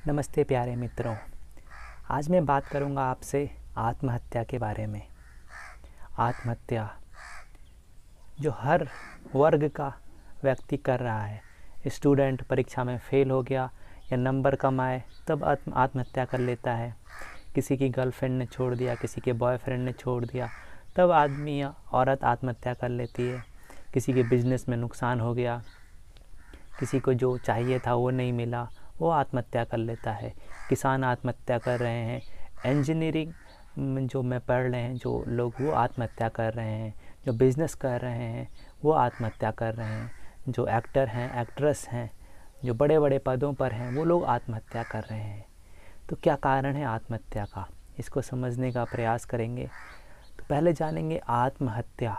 नमस्ते प्यारे मित्रों। आज मैं बात करूंगा आपसे आत्महत्या के बारे में। आत्महत्या जो हर वर्ग का व्यक्ति कर रहा है। स्टूडेंट परीक्षा में फेल हो गया या नंबर कम आए तब आत्महत्या कर लेता है। किसी की गर्लफ्रेंड ने छोड़ दिया, किसी के बॉयफ्रेंड ने छोड़ दिया, तब आदमी या औरत आत्महत्या कर लेती है। किसी के बिजनेस में नुकसान हो गया, किसी को जो चाहिए था वो नहीं मिला, वो आत्महत्या कर लेता है। किसान आत्महत्या कर रहे हैं, इंजीनियरिंग जो में पढ़ रहे हैं जो लोग वो आत्महत्या कर रहे हैं, जो बिज़नेस कर रहे हैं वो आत्महत्या कर रहे हैं, जो एक्टर हैं, एक्ट्रेस हैं, जो बड़े बड़े पदों पर हैं वो लोग आत्महत्या कर रहे हैं। तो क्या कारण है आत्महत्या का, इसको समझने का प्रयास करेंगे। तो पहले जानेंगे आत्महत्या।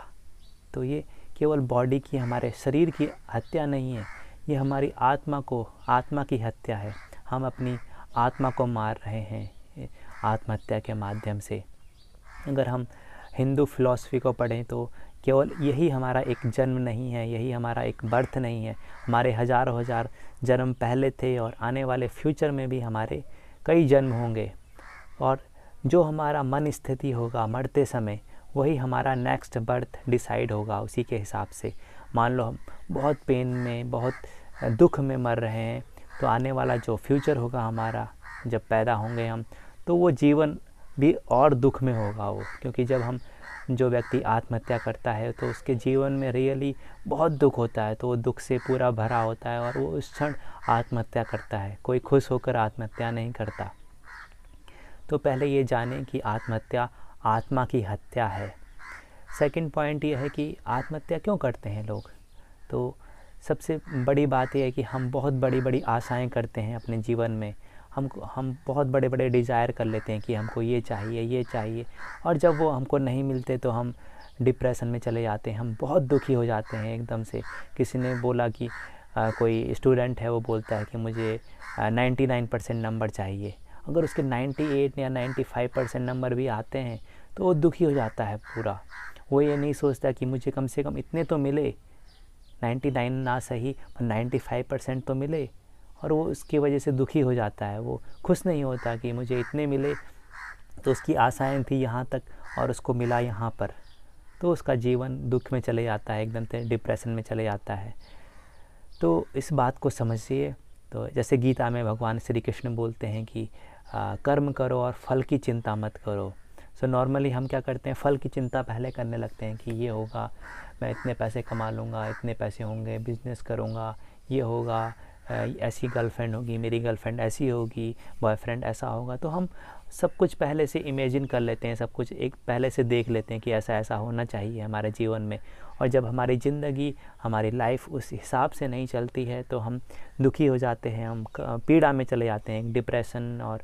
तो ये केवल बॉडी की, हमारे शरीर की हत्या नहीं है, ये हमारी आत्मा की हत्या है। हम अपनी आत्मा को मार रहे हैं आत्महत्या के माध्यम से। अगर हम हिंदू फिलॉसफी को पढ़ें तो केवल यही हमारा एक जन्म नहीं है, यही हमारा एक बर्थ नहीं है। हमारे हज़ारों हजार जन्म पहले थे और आने वाले फ्यूचर में भी हमारे कई जन्म होंगे। और जो हमारा मन स्थिति होगा मरते समय, वही हमारा नेक्स्ट बर्थ डिसाइड होगा उसी के हिसाब से। मान लो हम बहुत पेन में, बहुत दुख में मर रहे हैं, तो आने वाला जो फ्यूचर होगा हमारा, जब पैदा होंगे हम, तो वो जीवन भी और दुख में होगा वो। क्योंकि जब जो व्यक्ति आत्महत्या करता है तो उसके जीवन में रियली बहुत दुख होता है, तो वो दुख से पूरा भरा होता है और वो उस क्षण आत्महत्या करता है। कोई खुश होकर आत्महत्या नहीं करता। तो पहले ये जानें कि आत्महत्या आत्मा की हत्या है। सेकंड पॉइंट ये है कि आत्महत्या क्यों करते हैं लोग। तो सबसे बड़ी बात यह है कि हम बहुत बड़ी बड़ी आशाएं करते हैं अपने जीवन में। हम बहुत बड़े बड़े डिज़ायर कर लेते हैं कि हमको ये चाहिए, ये चाहिए, और जब वो हमको नहीं मिलते तो हम डिप्रेशन में चले जाते हैं। हम बहुत दुखी हो जाते हैं एकदम से। किसी ने बोला कि कोई स्टूडेंट है, वो बोलता है कि मुझे 99% नंबर चाहिए। अगर उसके 98 या 95% नंबर भी आते हैं तो वो दुखी हो जाता है पूरा। वो ये नहीं सोचता कि मुझे कम से कम इतने तो मिले, 99 ना सही पर 95% तो मिले, और वो उसकी वजह से दुखी हो जाता है। वो खुश नहीं होता कि मुझे इतने मिले, तो उसकी आशाएं थी यहाँ तक और उसको मिला यहाँ पर, तो उसका जीवन दुख में चले जाता है, एकदम से डिप्रेशन में चले जाता है। तो इस बात को समझिए। तो जैसे गीता में भगवान श्री कृष्ण बोलते हैं कि कर्म करो और फल की चिंता मत करो। सो नॉर्मली हम क्या करते हैं, फल की चिंता पहले करने लगते हैं कि ये होगा, मैं इतने पैसे कमा लूँगा, इतने पैसे होंगे, बिज़नेस करूँगा, ये होगा, ऐसी गर्लफ्रेंड होगी, मेरी गर्लफ्रेंड ऐसी होगी, बॉयफ्रेंड ऐसा होगा। तो हम सब कुछ पहले से इमेजिन कर लेते हैं, सब कुछ एक पहले से देख लेते हैं कि ऐसा ऐसा होना चाहिए हमारे जीवन में। और जब हमारी ज़िंदगी, हमारी लाइफ उस हिसाब से नहीं चलती है तो हम दुखी हो जाते हैं, हम पीड़ा में चले जाते हैं, डिप्रेशन और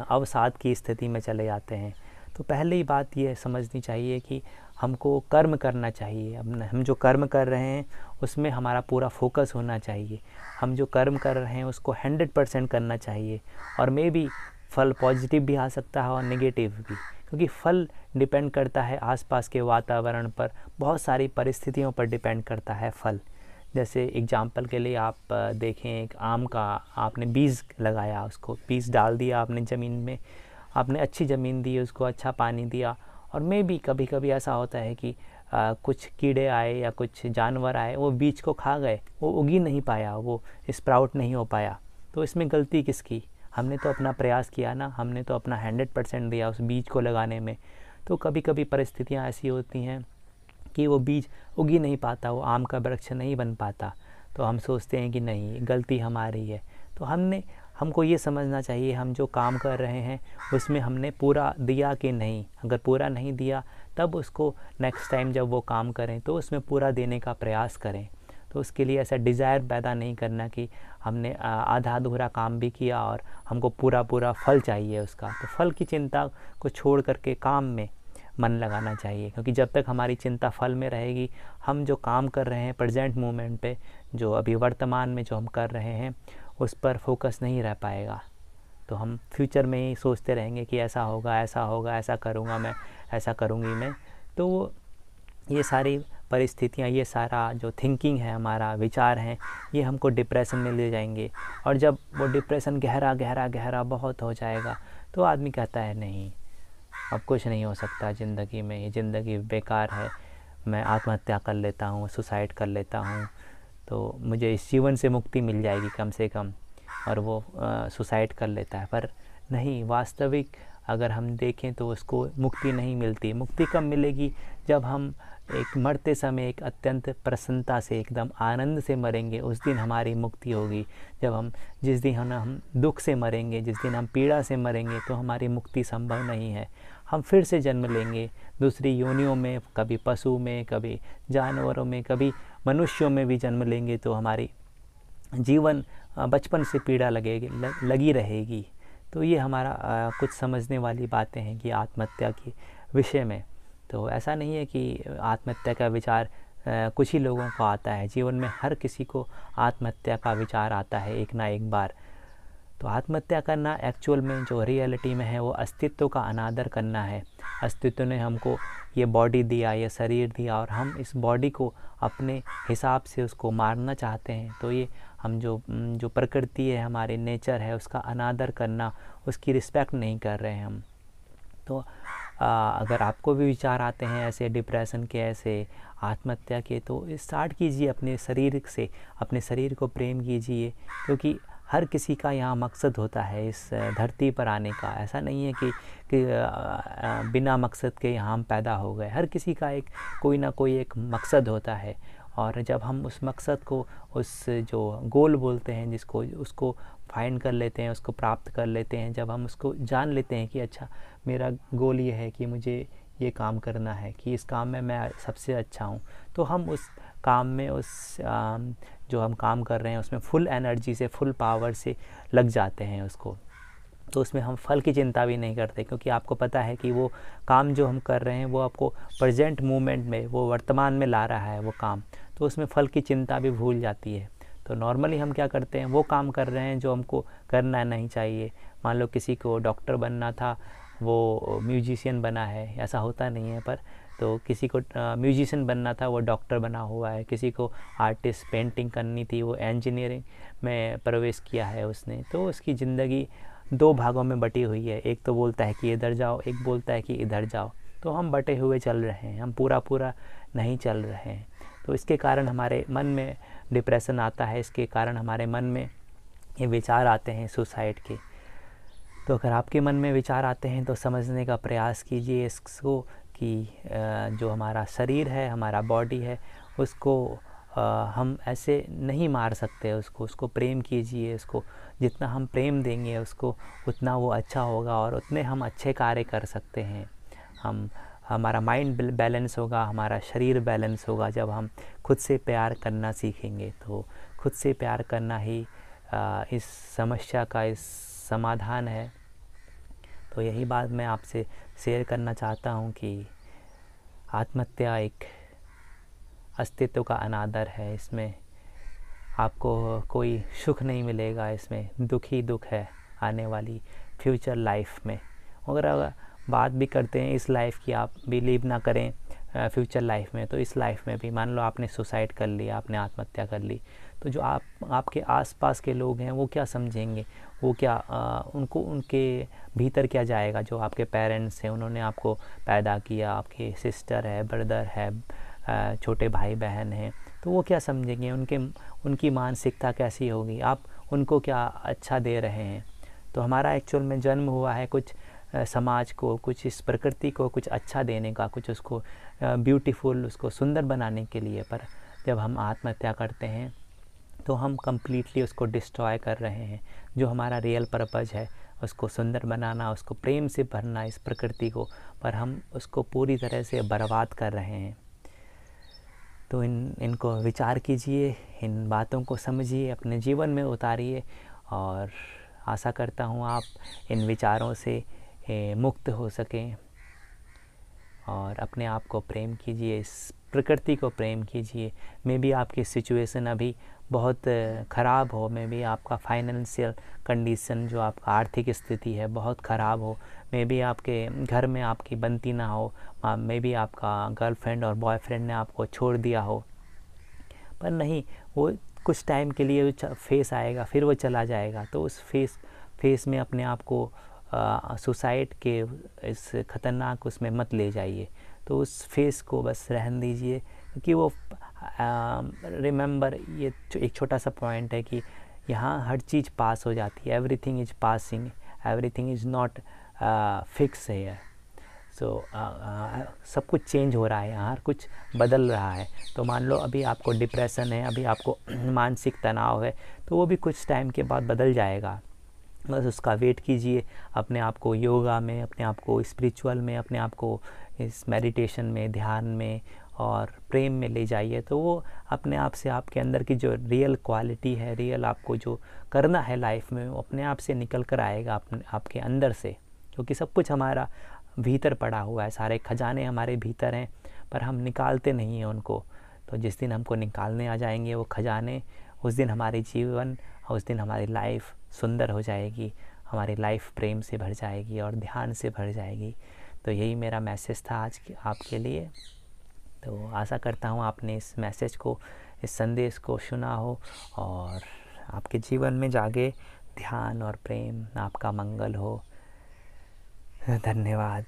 अवसाद की स्थिति में चले जाते हैं। तो पहली बात ये समझनी चाहिए कि हमको कर्म करना चाहिए। अब हम जो कर्म कर रहे हैं उसमें हमारा पूरा फोकस होना चाहिए। हम जो कर्म कर रहे हैं उसको 100% करना चाहिए। और मे बी फल पॉजिटिव भी आ सकता है और नेगेटिव भी, क्योंकि फल डिपेंड करता है आसपास के वातावरण पर, बहुत सारी परिस्थितियों पर डिपेंड करता है फल। जैसे एग्जाम्पल के लिए आप देखें, एक आम का आपने बीज लगाया, उसको बीज डाल दिया आपने ज़मीन में, आपने अच्छी ज़मीन दी, उसको अच्छा पानी दिया, और मे भी कभी कभी ऐसा होता है कि कुछ कीड़े आए या कुछ जानवर आए, वो बीज को खा गए, वो उगी नहीं पाया, वो स्प्राउट नहीं हो पाया। तो इसमें गलती किसकी? हमने तो अपना प्रयास किया ना, हमने तो अपना 100% दिया उस बीज को लगाने में। तो कभी कभी परिस्थितियाँ ऐसी होती हैं कि वो बीज उग ही नहीं पाता, वो आम का वृक्ष नहीं बन पाता। तो हम सोचते हैं कि नहीं, गलती हमारी है। तो हमको ये समझना चाहिए, हम जो काम कर रहे हैं उसमें हमने पूरा दिया कि नहीं। अगर पूरा नहीं दिया तब उसको नेक्स्ट टाइम जब वो काम करें तो उसमें पूरा देने का प्रयास करें। तो उसके लिए ऐसा डिज़ायर पैदा नहीं करना कि हमने आधा अधूरा काम भी किया और हमको पूरा पूरा फल चाहिए उसका। तो फल की चिंता को छोड़ करके काम में मन लगाना चाहिए, क्योंकि जब तक हमारी चिंता फल में रहेगी, हम जो काम कर रहे हैं प्रेजेंट मोमेंट पे, जो अभी वर्तमान में जो हम कर रहे हैं उस पर फोकस नहीं रह पाएगा। तो हम फ्यूचर में ही सोचते रहेंगे कि ऐसा होगा, ऐसा होगा, ऐसा करूँगा मैं, ऐसा करूँगी मैं। तो ये सारी परिस्थितियाँ, ये सारा जो थिंकिंग है, हमारा विचार हैं, ये हमको डिप्रेशन में ले जाएंगे। और जब वो डिप्रेशन गहरा गहरा गहरा बहुत हो जाएगा तो आदमी कहता है नहीं, अब कुछ नहीं हो सकता ज़िंदगी में, ये ज़िंदगी बेकार है, मैं आत्महत्या कर लेता हूँ, सुसाइड कर लेता हूँ, तो मुझे इस जीवन से मुक्ति मिल जाएगी कम से कम, और वो सुसाइड कर लेता है। पर नहीं, वास्तविक अगर हम देखें तो उसको मुक्ति नहीं मिलती। मुक्ति कब मिलेगी? जब हम एक मरते समय एक अत्यंत प्रसन्नता से, एकदम आनंद से मरेंगे, उस दिन हमारी मुक्ति होगी। जिस दिन हम दुख से मरेंगे, जिस दिन हम पीड़ा से मरेंगे, तो हमारी मुक्ति संभव नहीं है। हम फिर से जन्म लेंगे दूसरी योनियों में, कभी पशु में, कभी जानवरों में, कभी मनुष्यों में भी जन्म लेंगे, तो हमारी जीवन बचपन से पीड़ा लगी रहेगी। तो ये हमारा कुछ समझने वाली बातें हैं कि आत्महत्या के विषय में। तो ऐसा नहीं है कि आत्महत्या का विचार कुछ ही लोगों को आता है, जीवन में हर किसी को आत्महत्या का विचार आता है एक ना एक बार। तो आत्महत्या करना एक्चुअल में जो रियलिटी में है वो अस्तित्व का अनादर करना है। अस्तित्व ने हमको ये बॉडी दिया, ये शरीर दिया, और हम इस बॉडी को अपने हिसाब से उसको मारना चाहते हैं। तो ये हम जो प्रकृति है, हमारे नेचर है, उसका अनादर करना, उसकी रिस्पेक्ट नहीं कर रहे हैं हम। तो अगर आपको भी विचार आते हैं ऐसे डिप्रेशन के, ऐसे आत्महत्या के, तो स्टार्ट कीजिए अपने शरीर से, अपने शरीर को प्रेम कीजिए, क्योंकि हर किसी का यहाँ मकसद होता है इस धरती पर आने का। ऐसा नहीं है कि बिना मकसद के यहाँ हम पैदा हो गए। हर किसी का कोई ना कोई एक मकसद होता है, और जब हम उस मकसद को, उस जो गोल बोलते हैं उसको फाइंड कर लेते हैं, उसको प्राप्त कर लेते हैं, जब हम उसको जान लेते हैं कि अच्छा मेरा गोल ये है कि मुझे ये काम करना है, कि इस काम में मैं सबसे अच्छा हूँ, तो हम उस काम में, उस जो हम काम कर रहे हैं उसमें फुल एनर्जी से, फुल पावर से लग जाते हैं उसको। तो उसमें हम फल की चिंता भी नहीं करते, क्योंकि आपको पता है कि वो काम जो हम कर रहे हैं वो आपको प्रेजेंट मोमेंट में, वो वर्तमान में ला रहा है वो काम, तो उसमें फल की चिंता भी भूल जाती है। तो नॉर्मली हम क्या करते हैं, वो काम कर रहे हैं जो हमको करना नहीं चाहिए। मान लो किसी को डॉक्टर बनना था, वो म्यूजिशियन बना है, ऐसा होता नहीं है, पर तो किसी को म्यूजिशियन बनना था, वो डॉक्टर बना हुआ है। किसी को आर्टिस्ट पेंटिंग करनी थी, वो इंजीनियरिंग में प्रवेश किया है उसने। तो उसकी ज़िंदगी दो भागों में बटी हुई है, एक तो बोलता है कि इधर जाओ, एक बोलता है कि इधर जाओ। तो हम बटे हुए चल रहे हैं, हम पूरा नहीं चल रहे हैं। तो इसके कारण हमारे मन में डिप्रेशन आता है, इसके कारण हमारे मन में ये विचार आते हैं सुसाइड के। तो अगर आपके मन में विचार आते हैं तो समझने का प्रयास कीजिए इसको, कि जो हमारा शरीर है, हमारा बॉडी है, उसको हम ऐसे नहीं मार सकते। उसको प्रेम कीजिए। उसको जितना हम प्रेम देंगे उसको, उतना वो अच्छा होगा, और उतने हम अच्छे कार्य कर सकते हैं। हमारा माइंड बैलेंस होगा, हमारा शरीर बैलेंस होगा जब हम खुद से प्यार करना सीखेंगे। तो खुद से प्यार करना ही इस समस्या का इस समाधान है। तो यही बात मैं आपसे शेयर करना चाहता हूँ कि आत्महत्या एक अस्तित्व का अनादर है। इसमें आपको कोई सुख नहीं मिलेगा, इसमें दुख ही दुख है आने वाली फ्यूचर लाइफ में। अगर बात भी करते हैं इस लाइफ की, आप बिलीव ना करें फ्यूचर लाइफ में, तो इस लाइफ में भी मान लो आपने सुसाइड कर लिया, आपने आत्महत्या कर ली, तो जो आपके आसपास के लोग हैं वो क्या समझेंगे, वो क्या उनको उनके भीतर क्या जाएगा। जो आपके पेरेंट्स हैं, उन्होंने आपको पैदा किया, आपके सिस्टर है, ब्रदर है, छोटे भाई बहन हैं, तो वो क्या समझेंगे, उनकी मानसिकता कैसी होगी, आप उनको क्या अच्छा दे रहे हैं। तो हमारा एक्चुअल में जन्म हुआ है कुछ समाज को, कुछ इस प्रकृति को कुछ अच्छा देने का, कुछ उसको ब्यूटीफुल, उसको सुंदर बनाने के लिए। पर जब हम आत्महत्या करते हैं तो हम कम्प्लीटली उसको डिस्ट्रॉय कर रहे हैं। जो हमारा रियल पर्पज़ है, उसको सुंदर बनाना, उसको प्रेम से भरना इस प्रकृति को, पर हम उसको पूरी तरह से बर्बाद कर रहे हैं। तो इनको विचार कीजिए, इन बातों को समझिए, अपने जीवन में उतारिए, और आशा करता हूँ आप इन विचारों से मुक्त हो सकें, और अपने आप को प्रेम कीजिए, इस प्रकृति को प्रेम कीजिए। मे बी आपकी सिचुएशन अभी बहुत ख़राब हो, मे बी आपका फाइनेंशियल कंडीशन, जो आपका आर्थिक स्थिति है, बहुत ख़राब हो, मे बी आपके घर में आपकी बनती ना हो, मे बी आपका गर्लफ्रेंड और बॉयफ्रेंड ने आपको छोड़ दिया हो, पर नहीं, वो कुछ टाइम के लिए फेस आएगा, फिर वो चला जाएगा। तो उस फेस में अपने आप को सुसाइड के इस ख़तरनाक उसमें मत ले जाइए। तो उस फेस को बस रहने दीजिए, क्योंकि वो रिमेंबर, ये एक छोटा सा पॉइंट है कि यहाँ हर चीज़ पास हो जाती है। Everything is passing, everything is not fix है। सब कुछ चेंज हो रहा है, यहाँ हर कुछ बदल रहा है। तो मान लो अभी आपको डिप्रेशन है, अभी आपको मानसिक तनाव है, तो वो भी कुछ टाइम के बाद बदल जाएगा। बस उसका वेट कीजिए। अपने आप को योगा में, अपने आप को स्पिरिचुअल में, अपने आप को इस मेडिटेशन में, ध्यान में और प्रेम में ले जाइए। तो वो अपने आप से आपके अंदर की जो रियल क्वालिटी है, रियल आपको जो करना है लाइफ में, वो अपने आप से निकल कर आएगा आपके अंदर से। क्योंकि सब कुछ हमारा भीतर पड़ा हुआ है, सारे खजाने हमारे भीतर हैं, पर हम निकालते नहीं हैं उनको। तो जिस दिन हमको निकालने आ जाएंगे वो खजाने, उस दिन हमारी जीवन, उस दिन हमारी लाइफ सुंदर हो जाएगी, हमारी लाइफ प्रेम से भर जाएगी और ध्यान से भर जाएगी। तो यही मेरा मैसेज था आज आपके लिए। तो आशा करता हूँ आपने इस मैसेज को, इस संदेश को सुना हो और आपके जीवन में जागे ध्यान और प्रेम। आपका मंगल हो। धन्यवाद।